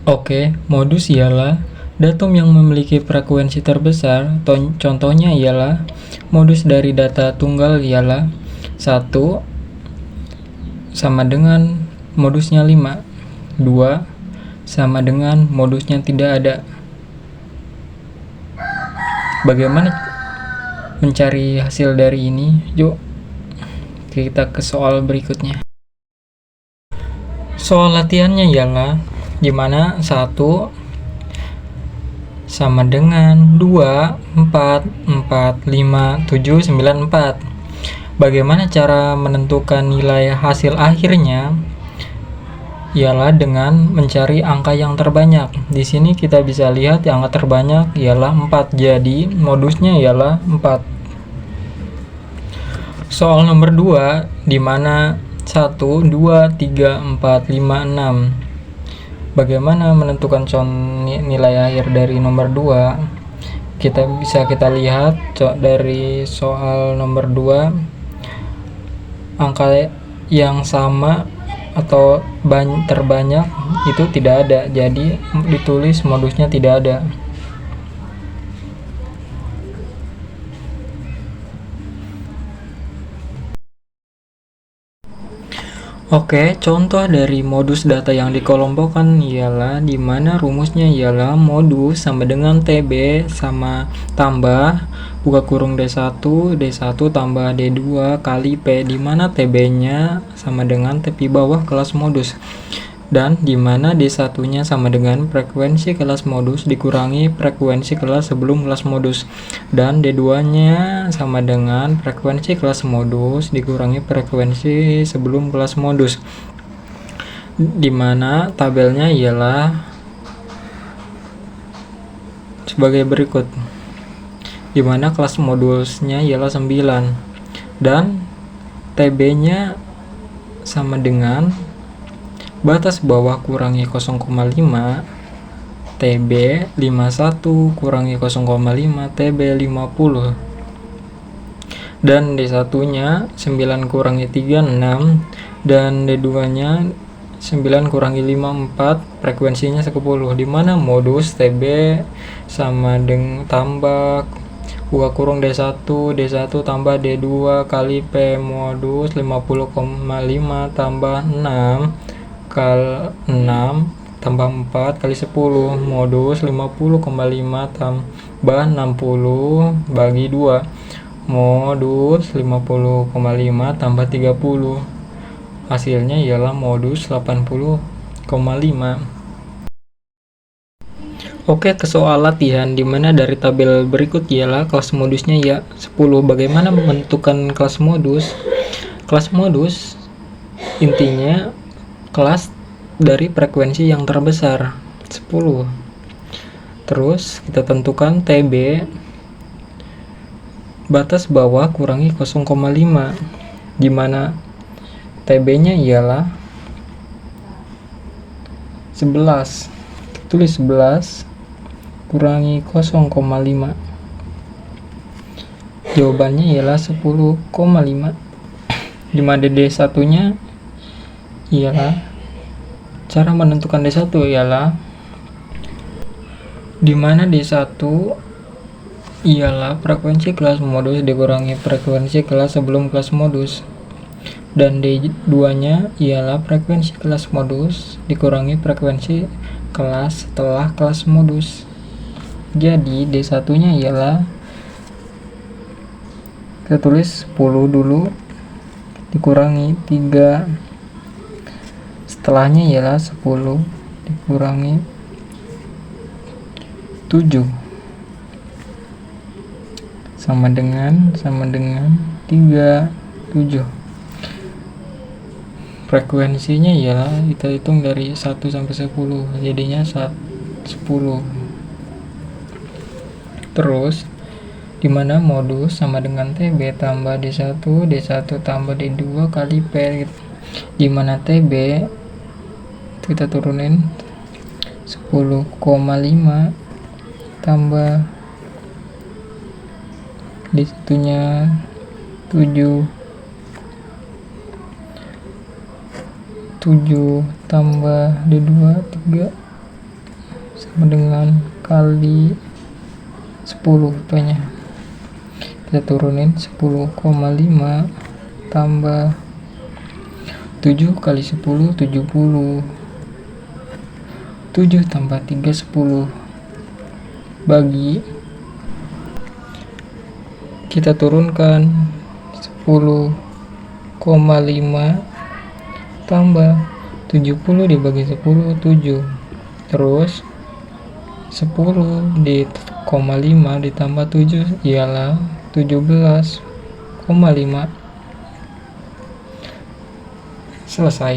Oke, modus ialah datum yang memiliki frekuensi terbesar. Contohnya ialah modus dari data tunggal ialah 1 sama dengan modusnya 5, 2 sama dengan modusnya tidak ada. Bagaimana mencari hasil dari ini? Yuk kita ke soal berikutnya. Soal latihannya ialah dimana 1 sama dengan 2, 4, 4, 5, 7, 9, 4. Bagaimana cara menentukan nilai hasil akhirnya? Ialah dengan mencari angka yang terbanyak. Di sini kita bisa lihat yang angka terbanyak ialah 4. Jadi modusnya ialah 4. Soal nomor 2 di mana 1, 2, 3, 4, 5, 6. Bagaimana menentukan nilai akhir dari nomor 2? Kita lihat dari soal nomor 2, angka yang sama atau terbanyak itu tidak ada, jadi ditulis modusnya tidak ada. Oke, contoh dari modus data yang dikelompokkan ialah dimana rumusnya ialah modus sama dengan TB sama tambah buka kurung D1 tambah D2 kali P, dimana TB-nya sama dengan tepi bawah kelas modus, dan dimana D1-nya sama dengan frekuensi kelas modus dikurangi frekuensi kelas sebelum kelas modus, dan D2-nya sama dengan frekuensi kelas modus dikurangi frekuensi sebelum kelas modus, dimana tabelnya ialah sebagai berikut, dimana kelas modusnya ialah 9 dan TB-nya sama dengan batas bawah kurangi 0,5 TB 51 kurangi 0,5 TB 50, dan D1 nya 9 kurangi 3 6, dan D2 nya 9 kurangi 5 4, frekuensinya 10, dimana modus TB sama dengan tambah buka kurung D1 tambah D2 kali P modus 50,5 tambah 6 kali 6 tambah 4 kali 10 modus 50,5 tambah 60 bagi 2 modus 50,5 tambah 30, hasilnya ialah modus 80,5. Oke, ke soal latihan dimana dari tabel berikut ialah kelas modusnya ya 10. Bagaimana menentukan kelas modus? Kelas modus intinya kelas dari frekuensi yang terbesar 10. Terus kita tentukan TB batas bawah kurangi 0,5, dimana TB-nya ialah 11. Tulis 11 kurangi 0,5. Jawabannya ialah 10,5. Dimana D1 nya ialah cara menentukan D1 ialah dimana D1 ialah frekuensi kelas modus dikurangi frekuensi kelas sebelum kelas modus, dan D2 nya ialah frekuensi kelas modus dikurangi frekuensi kelas setelah kelas modus. Jadi D1 nya ialah kita tulis 10 dulu dikurangi 3, setelahnya ialah 10 dikurangi 7 sama dengan 37. Frekuensinya ialah kita hitung dari 1 sampai 10, jadinya 10. Terus dimana modus sama dengan TB tambah D1 tambah D2 kali P, dimana TB kita turunin 10,5 tambah D1 nya 7 tambah D2 3 sama dengan kali 10 P-nya. Kita turunin 10,5 tambah 7 kali 10 70. 7 tambah 3 10. Bagi, kita turunkan 10,5 tambah 70 dibagi 10 7. Terus 10 di 0,5 ditambah 7 ialah 17,5. Selesai.